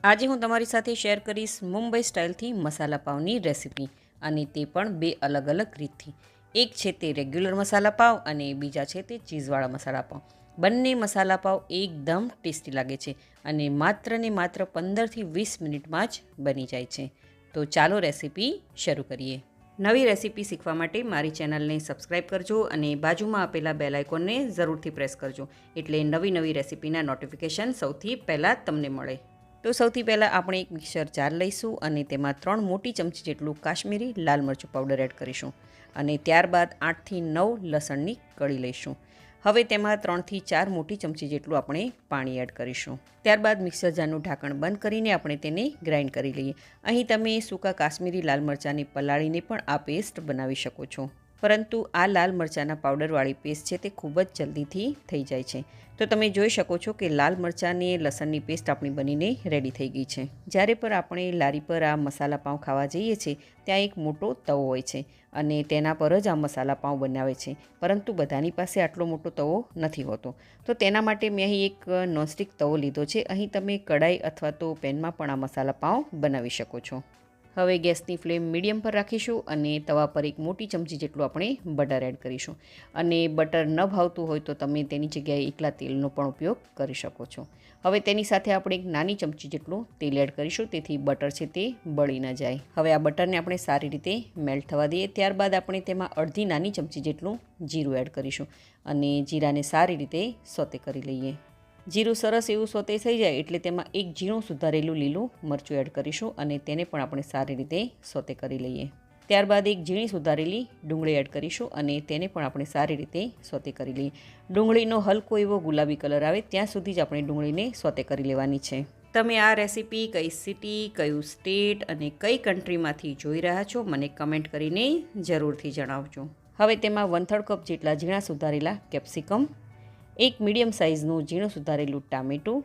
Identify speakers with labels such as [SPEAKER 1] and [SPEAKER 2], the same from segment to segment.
[SPEAKER 1] આજે હું તમારી સાથે શેર કરીશ મુંબઈ સ્ટાઇલથી મસાલા પાવની રેસિપી, અને તે પણ બે અલગ અલગ રીતથી. એક છે તે રેગ્યુલર મસાલા પાવ અને બીજા છે તે ચીઝવાળા મસાલા પાવ. બંને મસાલા પાવ એકદમ ટેસ્ટી લાગે છે અને માત્ર ને માત્ર 15થી 20 મિનિટમાં જ બની જાય છે. તો ચાલો રેસિપી શરૂ કરીએ. નવી રેસિપી શીખવા માટે મારી ચેનલને સબસ્ક્રાઈબ કરજો અને બાજુમાં આપેલા બેલ આઇકોનને જરૂરથી પ્રેસ કરજો, એટલે નવી રેસિપીના નોટિફિકેશન સૌથી પહેલાં તમને મળે. તો સૌથી પહેલાં આપણે એક મિક્સર જાર લઈશું અને તેમાં 3 મોટી ચમચી જેટલું કાશ્મીરી લાલ મરચું પાવડર એડ કરીશું અને ત્યારબાદ 8થી 9 લસણની કળી લઈશું. હવે તેમાં 3થી 4 મોટી ચમચી જેટલું આપણે પાણી એડ કરીશું. ત્યારબાદ મિક્સર જારનું ઢાંકણ બંધ કરીને આપણે તેને ગ્રાઇન્ડ કરી લઈએ. અહીં તમે સૂકા કાશ્મીરી લાલ મરચાંને પલાળીને પણ આ પેસ્ટ બનાવી શકો છો, પરંતુ આ લાલ મરચાંના પાવડરવાળી પેસ્ટ છે તે ખૂબ જ જલ્દીથી થઈ જાય છે. તો તમે જોઈ શકો છો કે લાલ મરચાંની લસણની પેસ્ટ આપણી બનીને રેડી થઈ ગઈ છે. જ્યારે પણ આપણે લારી પર આ મસાલા પાઉં ખાવા જઈએ છીએ ત્યાં એક મોટો તવો હોય છે અને તેના પર જ આ મસાલા પાઉં બનાવે છે, પરંતુ બધાની પાસે આટલો મોટો તવો નથી હોતો. તો તેના માટે મેં અહીં એક નોનસ્ટિક તવો લીધો છે. અહીં તમે કઢાઈ અથવા તો પેનમાં પણ આ મસાલા પાઉં બનાવી શકો છો. હવે ગેસની ફ્લેમ મીડિયમ પર રાખીશું અને તવા પર એક મોટી ચમચી જેટલું આપણે બટર એડ કરીશું. અને બટર ન ભાવતું હોય તો તમે તેની જગ્યાએ એકલા તેલનો પણ ઉપયોગ કરી શકો છો. હવે તેની સાથે આપણે એક નાની ચમચી જેટલું તેલ એડ કરીશું, તેથી બટર છે તે બળી ન જાય. હવે આ બટરને આપણે સારી રીતે મેલ્ટ થવા દઈએ. ત્યારબાદ આપણે તેમાં અડધી નાની ચમચી જેટલું જીરું એડ કરીશું અને જીરાને સારી રીતે સોતે કરી લઈએ. જીરું સરસ એવું સોતે થઈ જાય એટલે તેમાં એક ઝીણું સુધારેલું લીલું મરચું એડ કરીશું અને તેને પણ આપણે સારી રીતે સોતે કરી લઈએ. ત્યારબાદ એક ઝીણી સુધારેલી ડુંગળી એડ કરીશું અને તેને પણ આપણે સારી રીતે સોતે કરી લઈએ. ડુંગળીનો હલકો એવો ગુલાબી કલર આવે ત્યાં સુધી જ આપણે ડુંગળીને સોતે કરી લેવાની છે. તમે આ રેસિપી કઈ સિટી, કયું સ્ટેટ અને કઈ કન્ટ્રીમાંથી જોઈ રહ્યા છો મને કમેન્ટ કરીને જરૂરથી જણાવજો. હવે તેમાં 1/3 કપ જેટલા ઝીણા સુધારેલા કેપ્સિકમ, એક મીડિયમ સાઇઝનું ઝીણું સુધારેલું ટામેટું,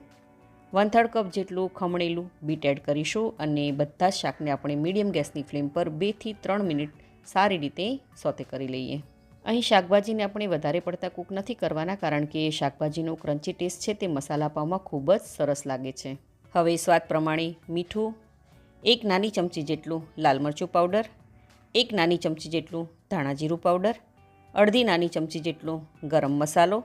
[SPEAKER 1] 1/3 કપ જેટલું ખમણેલું બીટ એડ કરીશું અને બધા જ શાકને આપણે મીડિયમ ગેસની ફ્લેમ પર 2થી 3 મિનિટ સારી રીતે સોતે કરી લઈએ. અહીં શાકભાજીને આપણે વધારે પડતા કૂક નથી કરવાના, કારણ કે શાકભાજીનો ક્રન્ચી ટેસ્ટ છે તે મસાલા પાવમાં ખૂબ જ સરસ લાગે છે. હવે સ્વાદ પ્રમાણે મીઠું, એક નાની ચમચી જેટલું લાલ મરચું પાવડર, એક નાની ચમચી જેટલું ધાણા જીરું પાવડર, અડધી નાની ચમચી જેટલો ગરમ મસાલો,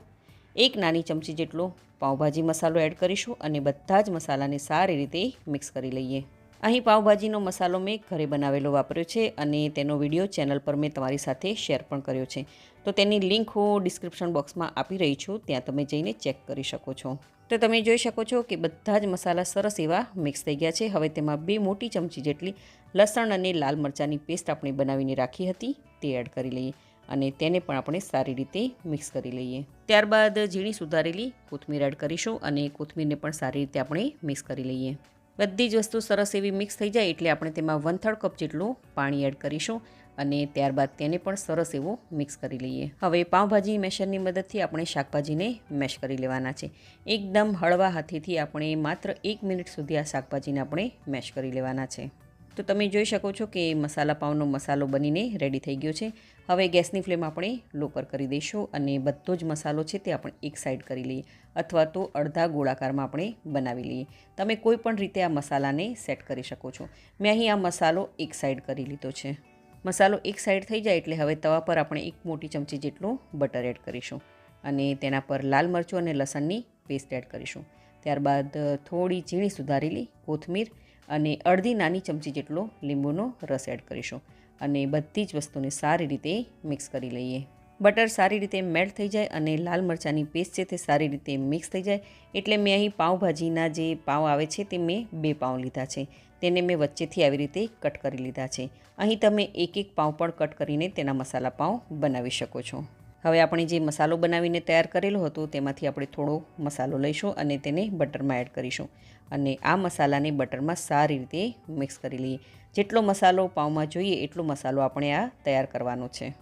[SPEAKER 1] એક નાની ચમચી જેટલો પાઉંભાજી મસાલો એડ કરીશું અને બધા જ મસાલાને સારી રીતે મિક્સ કરી લઈએ. અહીં પાઉંભાજીનો મસાલો મેં ઘરે બનાવેલો વાપર્યો છે અને તેનો વિડીયો ચેનલ પર મેં તમારી સાથે શેર પણ કર્યો છે. તો તેની લિંક હું ડિસ્ક્રિપ્શન બોક્સમાં આપી રહી છું, ત્યાં તમે જઈને ચેક કરી શકો છો. તો તમે જોઈ શકો છો કે બધા જ મસાલા સરસ એવા મિક્સ થઈ ગયા છે. હવે તેમાં 2 મોટી ચમચી જેટલી લસણ અને લાલ મરચાંની પેસ્ટ આપણે બનાવીને રાખી હતી તે એડ કરી લઈએ અને તેને પણ આપણે સારી રીતે મિક્સ કરી લઈએ. ત્યારબાદ ઝીણી સુધારેલી કોથમીર એડ કરીશું અને કોથમીરને પણ સારી રીતે આપણે મિક્સ કરી લઈએ. બધી જ વસ્તુ સરસ એવી મિક્સ થઈ જાય એટલે આપણે તેમાં 1/3 કપ જેટલું પાણી એડ કરીશું અને ત્યારબાદ તેને પણ સરસ એવું મિક્સ કરી લઈએ. હવે પાઉંભાજી મેશરની મદદથી આપણે શાકભાજીને મેશ કરી લેવાના છે. એકદમ હળવા હાથેથી આપણે માત્ર 1 મિનિટ સુધી આ શાકભાજીને આપણે મેશ કરી લેવાના છે. તો તમે જોઈ શકો છો કે મસાલા પાવનો મસાલો બનીને રેડી થઈ ગયો છે. હવે ગેસની ફ્લેમ આપણે લો પર કરી દઈશું અને બધો જ મસાલો છે તે આપણે એક સાઈડ કરી લઈએ, અથવા તો અડધા ગોળાકારમાં આપણે બનાવી લઈએ. તમે કોઈ પણ રીતે આ મસાલાને સેટ કરી શકો છો. મેં અહીં આ મસાલો એક સાઈડ કરી લીધો છે. મસાલો એક સાઈડ થઈ જાય એટલે હવે તવા પર આપણે એક મોટી ચમચી જેટલું બટર એડ કરીશું અને તેના પર લાલ મરચું અને લસણની પેસ્ટ એડ કરીશું. ત્યારબાદ થોડી ઝીણી સુધારેલી કોથમીર અને અડધી નાની ચમચી જેટલો લીંબુનો રસ એડ કરીશું અને બધી જ વસ્તુને સારી રીતે મિક્સ કરી લઈએ. બટર સારી રીતે મેલ્ટ થઈ જાય અને લાલ મરચાંની પેસ્ટ છે તે સારી રીતે મિક્સ થઈ જાય એટલે મેં અહીં પાઉંભાજીના જે પાઉં આવે છે તે મેં 2 પાઉં લીધા છે. તેને મેં વચ્ચેથી આવી રીતે કટ કરી લીધા છે. અહીં તમે એક પાઉં પણ કટ કરીને તેના મસાલા પાઉં બનાવી શકો છો. હવે આપણે જે મસાલો બનાવીને તૈયાર કરેલો હતો તેમાંથી આપણે થોડો મસાલો લઈશું અને તેને બટરમાં એડ કરીશું અને આ મસાલાને બટરમાં સારી રીતે મિક્સ કરી લઈએ. જેટલો મસાલો પાઉંમાં જોઈએ એટલો મસાલો આપણે આ તૈયાર કરવાનો છે.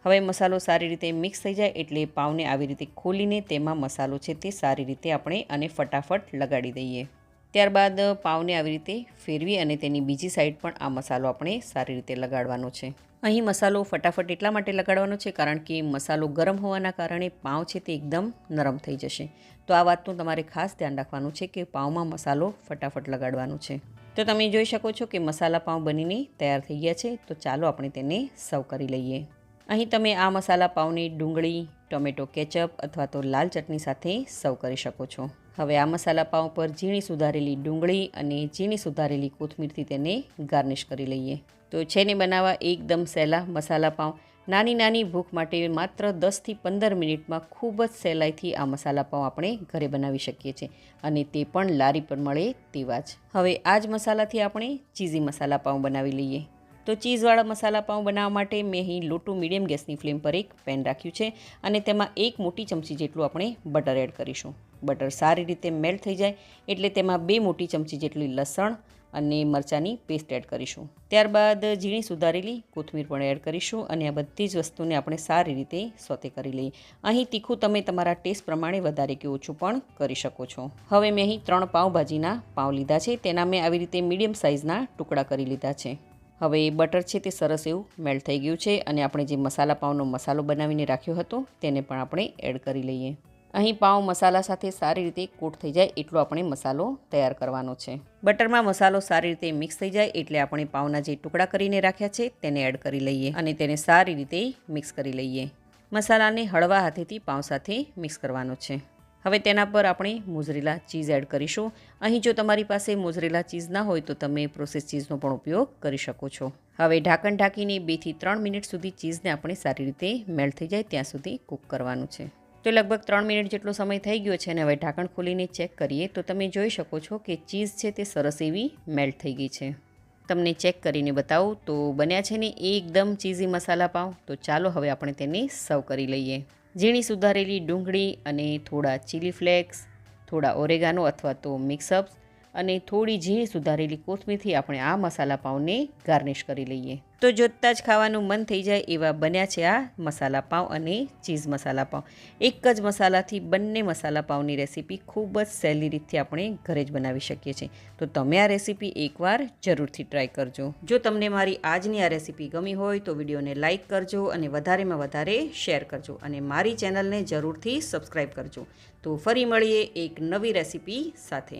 [SPEAKER 1] હવે મસાલો સારી રીતે મિક્સ થઈ જાય એટલે પાઉંને આવી રીતે ખોલીને તેમાં મસાલો છે તે સારી રીતે આપણે અને ફટાફટ લગાડી દઈએ. ત્યારબાદ પાઉંને આવી રીતે ફેરવી અને તેની બીજી સાઈડ પણ આ મસાલો આપણે સારી રીતે લગાડવાનો છે. અહીં મસાલો ફટાફટ એટલા માટે લગાડવાનો છે કારણ કે મસાલો ગરમ હોવાના કારણે પાઉં છે તે એકદમ નરમ થઈ જશે. તો આ વાતનું તમારે ખાસ ધ્યાન રાખવાનું છે કે પાઉંમાં મસાલો ફટાફટ લગાડવાનો છે. તો તમે જોઈ શકો છો કે મસાલા પાઉં બનીને તૈયાર થઈ ગયા છે. તો ચાલો આપણે તેને સર્વ કરી લઈએ. અહીં તમે આ મસાલા પાઉંને ડુંગળી, ટોમેટો કેચઅપ અથવા તો લાલ ચટણી સાથે સર્વ કરી શકો છો. હવે આ મસાલા પાઉં પર ઝીણી સુધારેલી ડુંગળી અને ઝીણી સુધારેલી કોથમીરથી તેને ગાર્નિશ કરી લઈએ. તો છે ને બનાવવા એકદમ સહેલા મસાલા પાઉં. નાની નાની ભૂખ માટે માત્ર 10થી 15 મિનિટમાં ખૂબ જ સહેલાઈથી આ મસાલા પાઉં આપણે ઘરે બનાવી શકીએ છીએ અને તે પણ લારી પર મળે તેવા જ. હવે આ જ મસાલાથી આપણે ચીઝી મસાલા પાઉં બનાવી લઈએ. તો ચીઝવાળા મસાલા પાઉં બનાવવા માટે મેં અહીં લો ટુ મીડિયમ ગેસની ફ્લેમ પર એક પેન રાખ્યું છે અને તેમાં 1 મોટી ચમચી જેટલું આપણે બટર એડ કરીશું. બટર સારી રીતે મેલ્ટ થઈ જાય એટલે તેમાં 2 મોટી ચમચી જેટલી લસણ અને મરચાંની પેસ્ટ એડ કરીશું. ત્યારબાદ ઝીણી સુધારેલી કોથમીર પણ એડ કરીશું અને આ બધી જ વસ્તુને આપણે સારી રીતે સોતે કરી લઈએ. અહીં તીખું તમે તમારા ટેસ્ટ પ્રમાણે વધારે કે ઓછું પણ કરી શકો છો. હવે મેં અહીં 3 પાઉંભાજીના પાઉં લીધા છે. તેના મેં આવી રીતે મીડિયમ સાઇઝના ટુકડા કરી લીધા છે. હવે બટર છે તે સરસ એવું મેલ્ટ થઈ ગયું છે અને આપણે જે મસાલા પાઉંનો મસાલો બનાવીને રાખ્યો હતો તેને પણ આપણે એડ કરી લઈએ. અહીં પાઉં મસાલા સાથે સારી રીતે કોટ થઈ જાય એટલો આપણે મસાલો તૈયાર કરવાનો છે. બટરમાં મસાલો સારી રીતે મિક્સ થઈ જાય એટલે આપણે પાઉંના જે ટુકડા કરીને રાખ્યા છે તેને એડ કરી લઈએ અને તેને સારી રીતે મિક્સ કરી લઈએ. મસાલાને હળવા હાથેથી પાઉં સાથે મિક્સ કરવાનો છે. હવે તેના પર આપણે મોઝરેલા ચીઝ એડ કરીશું. અહીં જો તમારી પાસે મોઝરેલા ચીઝ ના હોય તો તમે પ્રોસેસ ચીઝનો પણ ઉપયોગ કરી શકો છો. હવે ઢાંકણ ઢાંકીને 2 થી 3 મિનિટ સુધી ચીઝને આપણે સારી રીતે મેલ્ટ થઈ જાય ત્યાં સુધી કૂક કરવાનું છે. તો લગભગ 3 મિનિટ જેટલો સમય થઈ ગયો છે અને હવે ઢાંકણ ખોલીને ચેક કરીએ તો તમે જોઈ શકો છો કે ચીઝ છે તે સરસ એવી મેલ્ટ થઈ ગઈ છે. તમને ચેક કરીને બતાવું તો બન્યા છે ને એકદમ ચીઝી મસાલા પાઉં. તો ચાલો હવે આપણે તેને સર્વ કરી લઈએ. ઝીણી સુધારેલી ડુંગળી અને થોડા ચીલી ફ્લેક્સ, થોડા ઓરેગાનો અથવા તો મિક્સઅપ્સ અને થોડી ઝીણી સુધારેલી કોથમીરથી આપણે આ મસાલા પાઉંને ગાર્નિશ કરી લઈએ. તો જોતાં જ ખાવાનું મન થઈ જાય એવા બન્યા છે આ મસાલા પાઉં અને ચીઝ મસાલા પાઉં. એક જ મસાલાથી બંને મસાલા પાઉંની રેસીપી ખૂબ જ સહેલી રીતથી આપણે ઘરે જ બનાવી શકીએ છીએ. તો તમે આ રેસીપી એકવાર જરૂરથી ટ્રાય કરજો. જો તમને મારી આજની આ રેસીપી ગમી હોય તો વિડીયોને લાઇક કરજો અને વધારેમાં વધારે શેર કરજો અને મારી ચેનલને જરૂરથી સબસ્ક્રાઈબ કરજો. તો ફરી મળીએ એક નવી રેસીપી સાથે.